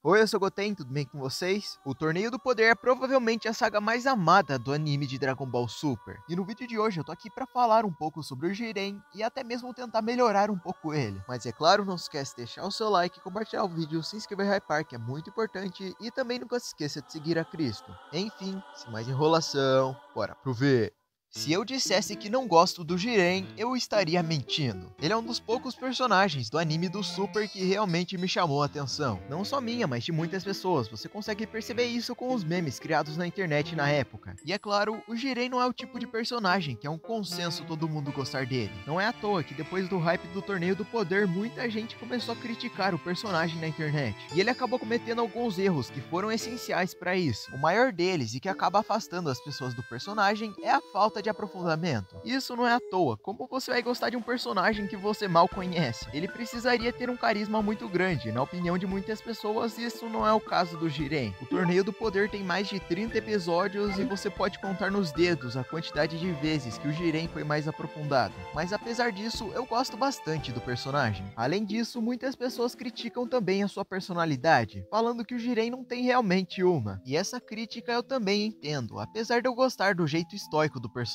Oi, eu sou o Goten, tudo bem com vocês? O Torneio do Poder é provavelmente a saga mais amada do anime de Dragon Ball Super. E no vídeo de hoje eu tô aqui pra falar um pouco sobre o Jiren e até mesmo tentar melhorar um pouco ele. Mas é claro, não se esquece de deixar o seu like, compartilhar o vídeo, se inscrever e hypar, que é muito importante. E também nunca se esqueça de seguir a Cristo. Enfim, sem mais enrolação, bora pro vídeo. Se eu dissesse que não gosto do Jiren, eu estaria mentindo. Ele é um dos poucos personagens do anime do Super que realmente me chamou a atenção. Não só minha, mas de muitas pessoas. Você consegue perceber isso com os memes criados na internet na época. E é claro, o Jiren não é o tipo de personagem que é um consenso todo mundo gostar dele. Não é à toa que depois do hype do Torneio do Poder, muita gente começou a criticar o personagem na internet. E ele acabou cometendo alguns erros que foram essenciais para isso. O maior deles, e que acaba afastando as pessoas do personagem, é a falta de aprofundamento. Isso não é à toa. Como você vai gostar de um personagem que você mal conhece? Ele precisaria ter um carisma muito grande. Na opinião de muitas pessoas, isso não é o caso do Jiren. O Torneio do Poder tem mais de 30 episódios e você pode contar nos dedos a quantidade de vezes que o Jiren foi mais aprofundado. Mas apesar disso, eu gosto bastante do personagem. Além disso, muitas pessoas criticam também a sua personalidade, falando que o Jiren não tem realmente uma. E essa crítica eu também entendo, apesar de eu gostar do jeito estoico do personagem.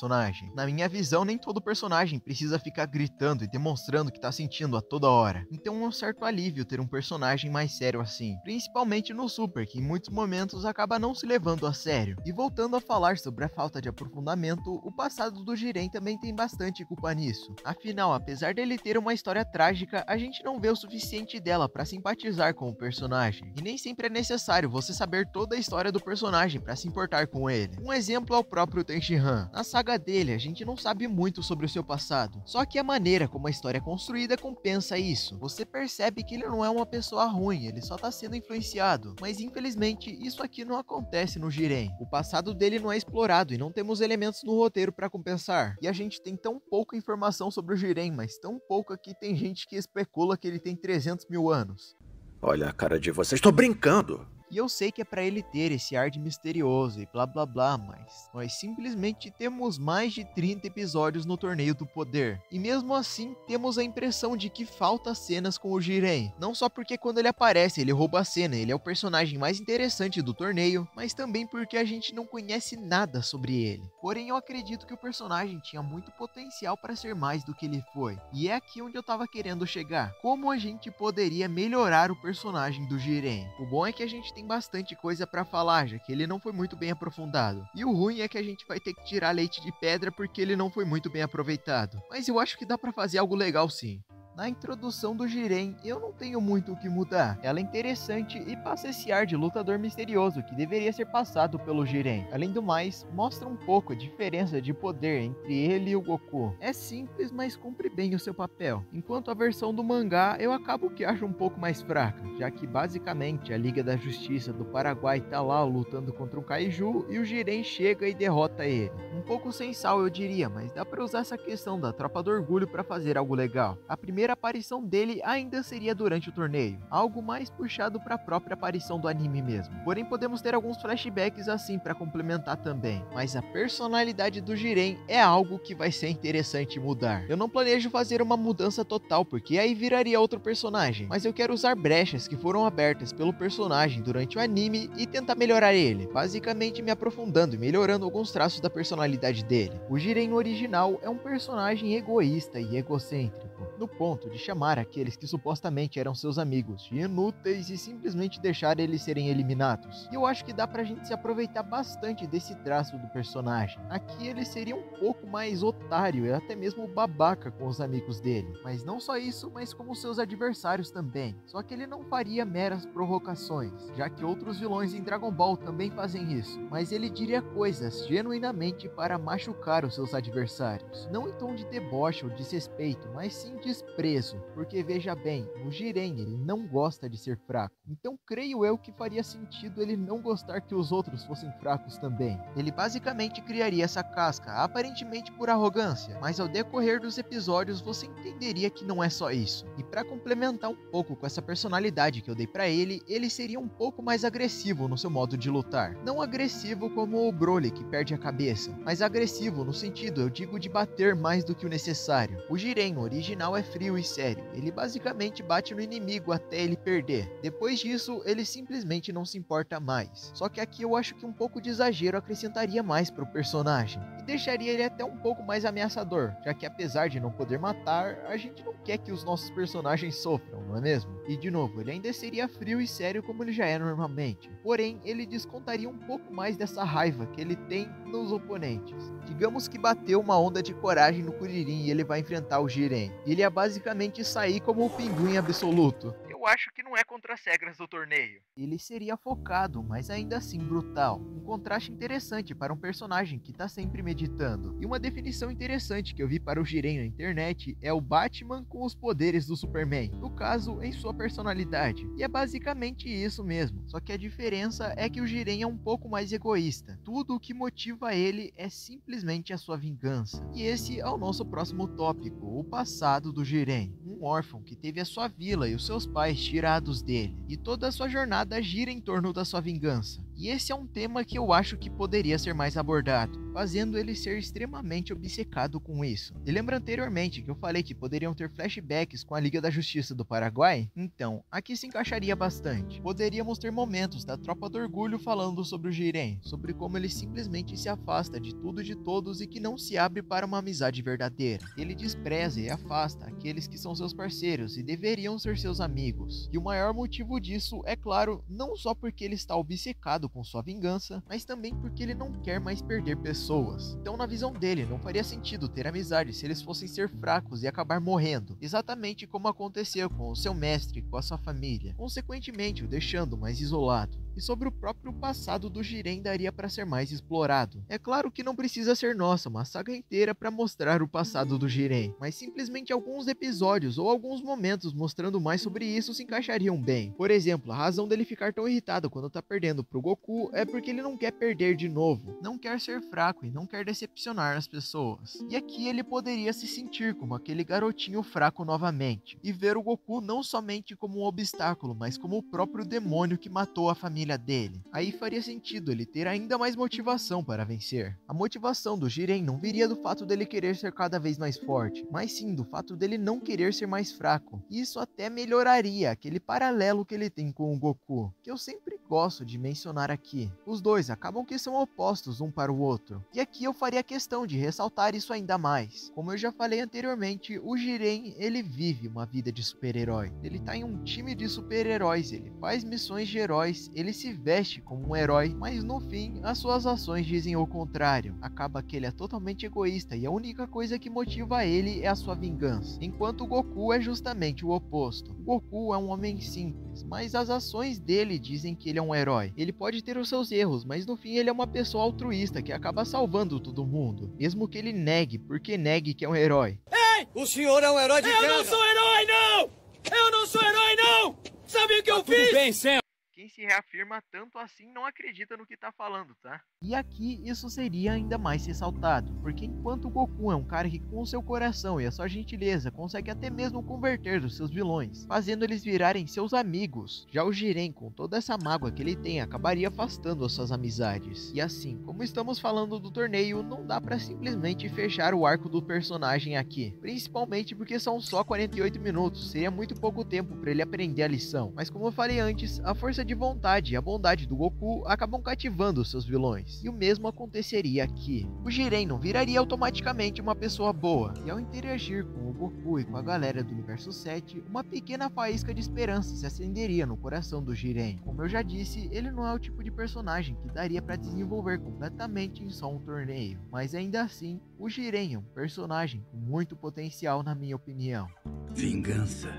Na minha visão, nem todo personagem precisa ficar gritando e demonstrando que tá sentindo a toda hora. Então é um certo alívio ter um personagem mais sério assim, principalmente no Super, que em muitos momentos acaba não se levando a sério. E voltando a falar sobre a falta de aprofundamento, o passado do Jiren também tem bastante culpa nisso. Afinal, apesar dele ter uma história trágica, a gente não vê o suficiente dela para simpatizar com o personagem. E nem sempre é necessário você saber toda a história do personagem para se importar com ele. Um exemplo é o próprio Tenshinhan. Na saga dele, a gente não sabe muito sobre o seu passado, só que a maneira como a história é construída compensa isso. Você percebe que ele não é uma pessoa ruim, ele só tá sendo influenciado, mas infelizmente isso aqui não acontece no Jiren. O passado dele não é explorado e não temos elementos no roteiro para compensar. E a gente tem tão pouca informação sobre o Jiren, mas tão pouca que tem gente que especula que ele tem 300 mil anos. Olha a cara de vocês, tô brincando! E eu sei que é pra ele ter esse ar de misterioso e blá blá blá, mas nós simplesmente temos mais de 30 episódios no Torneio do Poder. E mesmo assim, temos a impressão de que falta cenas com o Jiren. Não só porque quando ele aparece, ele rouba a cena, ele é o personagem mais interessante do torneio, mas também porque a gente não conhece nada sobre ele. Porém, eu acredito que o personagem tinha muito potencial para ser mais do que ele foi. E é aqui onde eu tava querendo chegar. Como a gente poderia melhorar o personagem do Jiren? O bom é que a gente tem bastante coisa pra falar, já que ele não foi muito bem aprofundado. E o ruim é que a gente vai ter que tirar leite de pedra porque ele não foi muito bem aproveitado. Mas eu acho que dá pra fazer algo legal sim. Na introdução do Jiren, eu não tenho muito o que mudar. Ela é interessante e passa esse ar de lutador misterioso que deveria ser passado pelo Jiren. Além do mais, mostra um pouco a diferença de poder entre ele e o Goku. É simples, mas cumpre bem o seu papel. Enquanto a versão do mangá, eu acabo que acho um pouco mais fraca, já que basicamente a Liga da Justiça do Paraguai tá lá lutando contra um Kaiju e o Jiren chega e derrota ele. Um pouco sem sal eu diria, mas dá pra usar essa questão da Tropa do Orgulho pra fazer algo legal. A primeira aparição dele ainda seria durante o torneio, algo mais puxado para a própria aparição do anime mesmo. Porém, podemos ter alguns flashbacks assim para complementar também, mas a personalidade do Jiren é algo que vai ser interessante mudar. Eu não planejo fazer uma mudança total, porque aí viraria outro personagem, mas eu quero usar brechas que foram abertas pelo personagem durante o anime e tentar melhorar ele, basicamente me aprofundando e melhorando alguns traços da personalidade dele. O Jiren original é um personagem egoísta e egocêntrico, no ponto de chamar aqueles que supostamente eram seus amigos de inúteis e simplesmente deixar eles serem eliminados. E eu acho que dá pra gente se aproveitar bastante desse traço do personagem. Aqui ele seria um pouco mais otário e até mesmo babaca com os amigos dele. Mas não só isso, mas como seus adversários também. Só que ele não faria meras provocações, já que outros vilões em Dragon Ball também fazem isso. Mas ele diria coisas genuinamente para machucar os seus adversários. Não em tom de deboche ou desrespeito, mas sim desprezo, porque veja bem, o Jiren ele não gosta de ser fraco, então creio eu que faria sentido ele não gostar que os outros fossem fracos também. Ele basicamente criaria essa casca, aparentemente por arrogância, mas ao decorrer dos episódios você entenderia que não é só isso. E para complementar um pouco com essa personalidade que eu dei pra ele, ele seria um pouco mais agressivo no seu modo de lutar. Não agressivo como o Broly que perde a cabeça, mas agressivo no sentido, eu digo, de bater mais do que o necessário. O Jiren original final é frio e sério. Ele basicamente bate no inimigo até ele perder. Depois disso, ele simplesmente não se importa mais. Só que aqui eu acho que um pouco de exagero acrescentaria mais pro personagem e deixaria ele até um pouco mais ameaçador, já que apesar de não poder matar, a gente não quer que os nossos personagens sofram, não é mesmo? E de novo, ele ainda seria frio e sério como ele já é normalmente. Porém, ele descontaria um pouco mais dessa raiva que ele tem nos oponentes. Digamos que bateu uma onda de coragem no Kuririn e ele vai enfrentar o Jiren. Ele ia basicamente sair como o pinguim absoluto. Eu acho que não é contra as regras do torneio. Ele seria focado, mas ainda assim brutal. Um contraste interessante para um personagem que está sempre meditando. E uma definição interessante que eu vi para o Jiren na internet é o Batman com os poderes do Superman. No caso, em sua personalidade. E é basicamente isso mesmo. Só que a diferença é que o Jiren é um pouco mais egoísta. Tudo o que motiva ele é simplesmente a sua vingança. E esse é o nosso próximo tópico, o passado do Jiren. Um órfão que teve a sua vila e os seus pais tirados dele. E toda a sua jornada gira em torno da sua vingança. E esse é um tema que eu acho que poderia ser mais abordado, fazendo ele ser extremamente obcecado com isso. E lembra anteriormente que eu falei que poderiam ter flashbacks com a Liga da Justiça do Paraguai? Então, aqui se encaixaria bastante. Poderíamos ter momentos da Tropa do Orgulho falando sobre o Jiren, sobre como ele simplesmente se afasta de tudo e de todos e que não se abre para uma amizade verdadeira. Ele despreza e afasta aqueles que são seus parceiros e deveriam ser seus amigos. E o maior motivo disso é claro, não só porque ele está obcecado com sua vingança, mas também porque ele não quer mais perder pessoas. Então, na visão dele, não faria sentido ter amizade se eles fossem ser fracos e acabar morrendo, exatamente como aconteceu com o seu mestre, com a sua família, consequentemente o deixando mais isolado. E sobre o próprio passado do Jiren daria para ser mais explorado. É claro que não precisa ser nossa, uma saga inteira para mostrar o passado do Jiren, mas simplesmente alguns episódios ou alguns momentos mostrando mais sobre isso se encaixariam bem. Por exemplo, a razão dele ficar tão irritado quando tá perdendo pro Goku é porque ele não quer perder de novo, não quer ser fraco e não quer decepcionar as pessoas. E aqui ele poderia se sentir como aquele garotinho fraco novamente, e ver o Goku não somente como um obstáculo, mas como o próprio demônio que matou a família dele. Aí faria sentido ele ter ainda mais motivação para vencer. A motivação do Jiren não viria do fato dele querer ser cada vez mais forte, mas sim do fato dele não querer ser mais fraco. E isso até melhoraria aquele paralelo que ele tem com o Goku, que eu sempre gosto de mencionar aqui. Os dois acabam que são opostos um para o outro. E aqui eu faria questão de ressaltar isso ainda mais. Como eu já falei anteriormente, o Jiren, ele vive uma vida de super-herói. Ele tá em um time de super-heróis, ele faz missões de heróis, ele se veste como um herói, mas no fim, as suas ações dizem o contrário. Acaba que ele é totalmente egoísta e a única coisa que motiva ele é a sua vingança. Enquanto o Goku é justamente o oposto. O Goku é um homem simples, mas as ações dele dizem que ele é um herói. Ele pode ter os seus erros, mas no fim ele é uma pessoa altruísta que acaba salvando todo mundo. Mesmo que ele negue, porque negue que é um herói. Ei! O senhor é um herói de guerra! Eu não sou herói, não! Eu não sou herói, não! Sabe o que eu fiz? Tudo bem, Sam. Quem se reafirma tanto assim não acredita no que tá falando, tá? E aqui isso seria ainda mais ressaltado, porque enquanto o Goku é um cara que com o seu coração e a sua gentileza consegue até mesmo converter os seus vilões, fazendo eles virarem seus amigos, já o Jiren, com toda essa mágoa que ele tem, acabaria afastando as suas amizades. E assim, como estamos falando do torneio, não dá pra simplesmente fechar o arco do personagem aqui, principalmente porque são só 48 minutos, seria muito pouco tempo pra ele aprender a lição. Mas como eu falei antes, a força de vontade e a bondade do Goku acabam cativando os seus vilões. E o mesmo aconteceria aqui. O Jiren não viraria automaticamente uma pessoa boa, e ao interagir com o Goku e com a galera do Universo 7, uma pequena faísca de esperança se acenderia no coração do Jiren. Como eu já disse, ele não é o tipo de personagem que daria para desenvolver completamente em só um torneio, mas ainda assim, o Jiren é um personagem com muito potencial na minha opinião. Vingança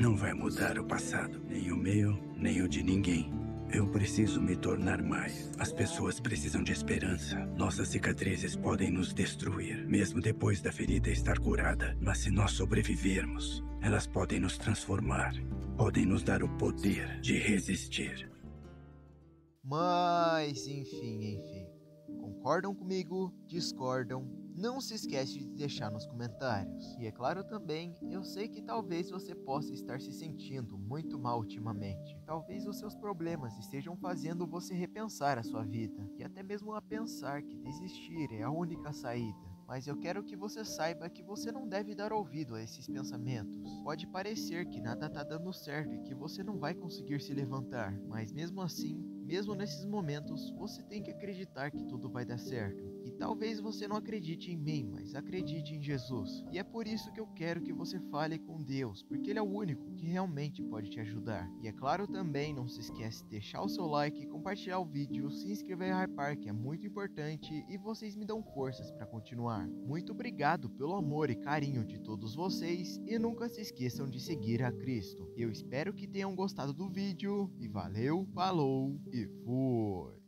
não vai mudar o passado, nem o meu, nem o de ninguém. Eu preciso me tornar mais. As pessoas precisam de esperança. Nossas cicatrizes podem nos destruir, mesmo depois da ferida estar curada. Mas se nós sobrevivermos, elas podem nos transformar. Podem nos dar o poder de resistir. Mas, enfim. Concordam comigo? Discordam? Não se esquece de deixar nos comentários. E é claro também, eu sei que talvez você possa estar se sentindo muito mal ultimamente. Talvez os seus problemas estejam fazendo você repensar a sua vida, e até mesmo a pensar que desistir é a única saída. Mas eu quero que você saiba que você não deve dar ouvido a esses pensamentos. Pode parecer que nada tá dando certo e que você não vai conseguir se levantar, mas mesmo assim, mesmo nesses momentos, você tem que acreditar que tudo vai dar certo. E talvez você não acredite em mim, mas acredite em Jesus. E é por isso que eu quero que você fale com Deus, porque Ele é o único que realmente pode te ajudar. E é claro também, não se esquece de deixar o seu like, compartilhar o vídeo, se inscrever em Hypar, que é muito importante e vocês me dão forças para continuar. Muito obrigado pelo amor e carinho de todos vocês e nunca se esqueçam de seguir a Cristo. Eu espero que tenham gostado do vídeo e valeu, falou e fui!